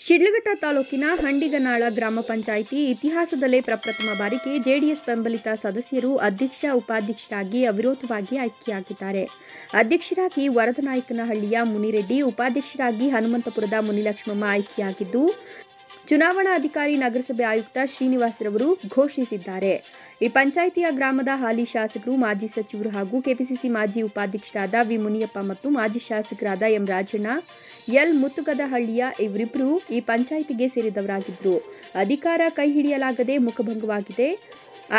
ಶಿಡ್ಲಘಟ್ಟ ತಾಲೂಕಿನ ಹಂಡಿಗನಾಳ ಗ್ರಾಮ ಪಂಚಾಯಿತಿ ಇತಿಹಾಸದಲ್ಲೇ ಪ್ರಪ್ರಥಮ ಬಾರಿಗೆ ಜೆಡಿಎಸ್ ಬೆಂಬಲಿತ ಸದಸ್ಯರು ಅಧ್ಯಕ್ಷ ಉಪಾಧ್ಯಕ್ಷರಾಗಿ ಅವಿರೋಧವಾಗಿ ಆಯ್ಕೆಯಾಗಿದ್ದಾರೆ. ಅಧ್ಯಕ್ಷರಾಗಿ ವರದನಾಯಕನಹಳ್ಳಿಯ ಮುನಿರೆಡ್ಡಿ, ಉಪಾಧ್ಯಕ್ಷರಾಗಿ ಹನುಮಂತಪುರದ ಮುನಿಲಕ್ಷ್ಮಮ್ಮ ಆಯ್ಕೆಯಾಗಿದ್ದು, ಚುನಾವಣಾ ಅಧಿಕಾರಿ ನಗರಸಭೆ ಆಯುಕ್ತ ಶ್ರೀನಿವಾಸರವರು ಘೋಷಿಸಿದ್ದಾರೆ. ಈ ಪಂಚಾಯಿತಿಯ ಗ್ರಾಮದ ಹಾಲಿ ಶಾಸಕರು, ಮಾಜಿ ಸಚಿವರು ಹಾಗೂ ಕೆಪಿಸಿಸಿ ಮಾಜಿ ಉಪಾಧ್ಯಕ್ಷರಾದ ವಿ ಮುನಿಯಪ್ಪ ಮತ್ತು ಮಾಜಿ ಶಾಸಕರಾದ ಎಂ ರಾಜಣ್ಣ, ಎಲ್ ಮುತ್ತುಗದಹಳ್ಳಿಯ ಇವರಿಬ್ಬರು ಈ ಪಂಚಾಯಿತಿಗೆ ಸೇರಿದವರಾಗಿದ್ದರು. ಅಧಿಕಾರ ಕೈ ಹಿಡಿಯಲಾಗದೆ ಮುಖಭಂಗವಾಗಿದೆ.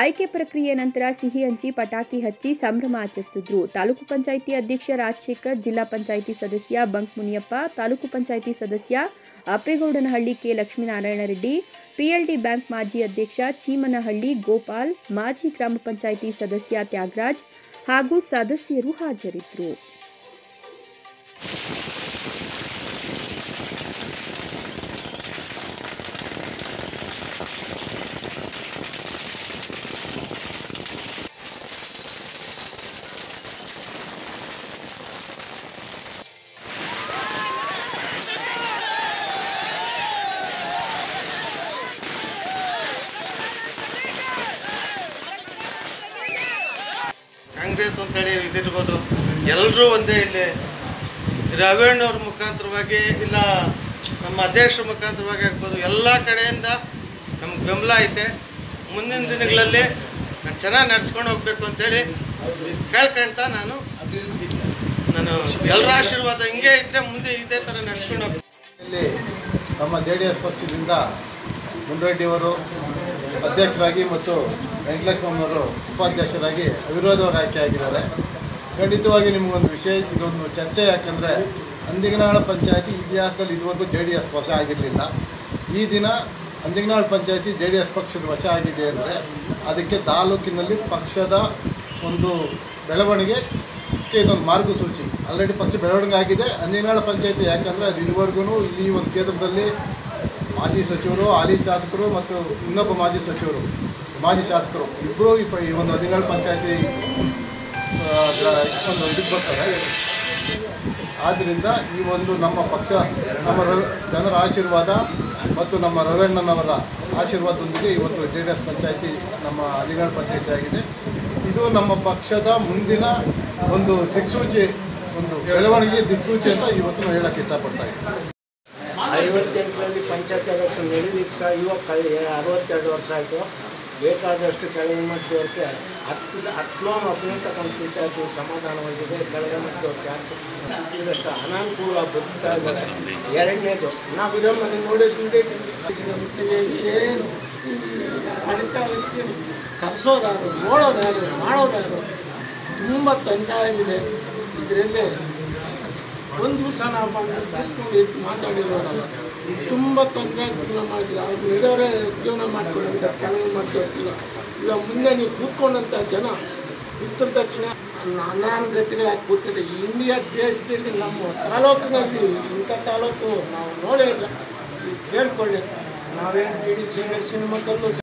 ಆಯ್ಕೆ ಪ್ರಕ್ರಿಯೆ ನಂತರ ಸಿಹಿ ಹಂಚಿ ಪಟಾಕಿ ಹಚ್ಚಿ ಸಂಭ್ರಮ ಆಚರಿಸಿದ್ರು. ತಾಲೂಕು ಪಂಚಾಯಿತಿ ಅಧ್ಯಕ್ಷ ರಾಜಶೇಖರ್, ಜಿಲ್ಲಾ ಪಂಚಾಯಿತಿ ಸದಸ್ಯ ಬಂಕ್ ಮುನಿಯಪ್ಪ, ತಾಲೂಕು ಪಂಚಾಯಿತಿ ಸದಸ್ಯ Appegowdanahalli K Lakshminarayana Reddy, PLD bank ಮಾಜಿ ಅಧ್ಯಕ್ಷ ಚೀಮನಹಳ್ಳಿ ಗೋಪಾಲ್, ಮಾಜಿ ಗ್ರಾಮ ಪಂಚಾಯಿತಿ ಸದಸ್ಯ ತ್ಯಾಗರಾಜ್ ಹಾಗೂ ಸದಸ್ಯರು ಹಾಜರಿದ್ದರು. ಕಾಂಗ್ರೆಸ್ ಅಂತೇಳಿ ಇದಿರ್ಬೋದು, ಎಲ್ಲರೂ ಒಂದೇ. ಇಲ್ಲಿ ರವೀಣ್ಣವ್ರ ಮುಖಾಂತರವಾಗಿ ಇಲ್ಲ ನಮ್ಮ ಅಧ್ಯಕ್ಷರ ಮುಖಾಂತರವಾಗಿ ಆಗ್ಬೋದು, ಎಲ್ಲ ಕಡೆಯಿಂದ ನಮ್ಗೆ ಬೆಂಬಲ ಐತೆ. ಮುಂದಿನ ದಿನಗಳಲ್ಲಿ ನಾನು ಚೆನ್ನಾಗಿ ನಡ್ಸ್ಕೊಂಡು ಹೋಗ್ಬೇಕು ಅಂತೇಳಿ ಕೇಳ್ಕೊಂತ ನಾನು ಎಲ್ಲರ ಆಶೀರ್ವಾದ ಹಿಂಗೆ ಇದ್ದರೆ ಮುಂದೆ ಇದೇ ಥರ ನಡ್ಸ್ಕೊಂಡು ಹೋಗ್ಬೇಕು. ಇಲ್ಲಿ ನಮ್ಮ JDS ಪಕ್ಷದಿಂದ ಮುನಿರೆಡ್ಡಿಯವರು ಅಧ್ಯಕ್ಷರಾಗಿ ಮತ್ತು ವೆಂಕಟಲಕ್ಷ್ಮಮ್ಮವರು ಉಪಾಧ್ಯಕ್ಷರಾಗಿ ಅವಿರೋಧವಾಗಿ ಆಯ್ಕೆಯಾಗಿದ್ದಾರೆ. ಖಂಡಿತವಾಗಿ ನಿಮಗೊಂದು ವಿಷಯ, ಇದೊಂದು ಚರ್ಚೆ. ಯಾಕೆಂದರೆ ಹಂದಿಗನಾಳ ಪಂಚಾಯತಿ ಇತಿಹಾಸದಲ್ಲಿ ಇದುವರೆಗೂ JDS ವಶ ಆಗಿರಲಿಲ್ಲ. ಈ ದಿನ ಹಂದಿಗನಾಳ ಪಂಚಾಯತಿ JDS ಪಕ್ಷದ ವಶ ಆಗಿದೆ ಅಂದರೆ ಅದಕ್ಕೆ ತಾಲೂಕಿನಲ್ಲಿ ಪಕ್ಷದ ಒಂದು ಬೆಳವಣಿಗೆಗೆ ಇದೊಂದು ಮಾರ್ಗಸೂಚಿ. ಆಲ್ರೆಡಿ ಪಕ್ಷ ಬೆಳವಣಿಗೆ ಆಗಿದೆ ಹಂದಿಗನಾಳ ಪಂಚಾಯತಿ. ಯಾಕಂದರೆ ಅದು ಇದುವರೆಗೂ ಇಲ್ಲಿ ಒಂದು ಕ್ಷೇತ್ರದಲ್ಲಿ ಮಾಜಿ ಸಚಿವರು, ಹಾಲಿ ಶಾಸಕರು ಮತ್ತು ಇನ್ನೊಬ್ಬ ಮಾಜಿ ಶಾಸಕರು ಇಬ್ಬರು ಈ ಒಂದು ಹಂದಿಗನಾಳ ಪಂಚಾಯತಿ ಒಂದು ಇದಕ್ಕೆ ಬರ್ತಾರೆ. ಆದ್ದರಿಂದ ಈ ಒಂದು ನಮ್ಮ ಪಕ್ಷ, ನಮ್ಮ ಜನರ ಆಶೀರ್ವಾದ ಮತ್ತು ನಮ್ಮ ರವಣ್ಣನವರ ಆಶೀರ್ವಾದದೊಂದಿಗೆ ಇವತ್ತು JDS ಪಂಚಾಯತಿ ನಮ್ಮ ಹಂದಿಗನಾಳ ಪಂಚಾಯತಿ ಆಗಿದೆ. ಇದು ನಮ್ಮ ಪಕ್ಷದ ಮುಂದಿನ ಒಂದು ದಿಕ್ಸೂಚಿ, ಒಂದು ಬೆಳವಣಿಗೆ ದಿಕ್ಸೂಚಿ ಅಂತ ಇವತ್ತು ನಾವು ಹೇಳೋಕ್ಕೆ ಇಷ್ಟಪಡ್ತಾ ಇದ್ದೀವಿ. 58ರಲ್ಲಿ ಪಂಚಾಯತ್ ಎಲೆಕ್ಷನ್ ನಡೀಲಿಕ್ಕೆ ಸಹ ಇವಾಗ 62 ವರ್ಷ ಆಯಿತು. ಬೇಕಾದಷ್ಟು ಕೆಳಗೆ ಮಟ್ಟದವ್ರಿಗೆ ಹತ್ತು ಲೋನ್ ಅಭಿನಯಿತಕ್ಕಂಥ ಸಮಾಧಾನವಾಗಿದೆ. ಕೆಳಗೆ ಮಟ್ಟದವ್ರಿಗೆ ಸಿಕ್ಕಿದಷ್ಟು ಅನಾನುಕೂಲ ಬದುಕ್ತಾ ಇದ್ದಾರೆ. ಎರಡನೇದು ನಾವಿರೋ ಮನೆ ನೋಡಿದ್ರೆ ಏನು ನಡೀತಾ ಕರೆಸೋದಾದ್ರು, ನೋಡೋದಾದ್ರು, ಮಾಡೋದಾದ್ರು ತುಂಬ ತೊಂದರೆ ಆಗಿದೆ. ಇದರಲ್ಲಿ ಒಂದು ದಿವಸ ನಾವು ಮಾತಾಡಿರೋಲ್ಲ, ತುಂಬ ತೊಂದರೆ ಜೀವನ ಮಾಡ್ತಿಲ್ಲ. ಅವ್ರು ಇರೋರೇ ಜೀವನ ಮಾಡ್ಕೊಂಡಿದ್ದಾರೆ, ಕೆಲವು ಮಾಡ್ತಿರ್ತಿಲ್ಲ. ಇಲ್ಲ ಮುಂದೆ ನೀವು ಕೂತ್ಕೊಂಡಂಥ ಜನ ಉತ್ತರ ದಕ್ಷಿಣ ಅನಾನುಗತಿಗಳಾಗಿ ಕೂತಿದೆ. ಇಂಡಿಯಾ ದೇಶದಲ್ಲಿ ನಮ್ಮ ತಾಲೂಕಿನಲ್ಲಿ ಇಂಥ ತಾಲೂಕು ನಾವು ನೋಡೇ ಇಲ್ಲ. ಕೇಳ್ಕೊಳ್ಳಿ, ನಾವೇನು ಇಡೀ ಸಿನಿಮಾ ಕಲ್ಲು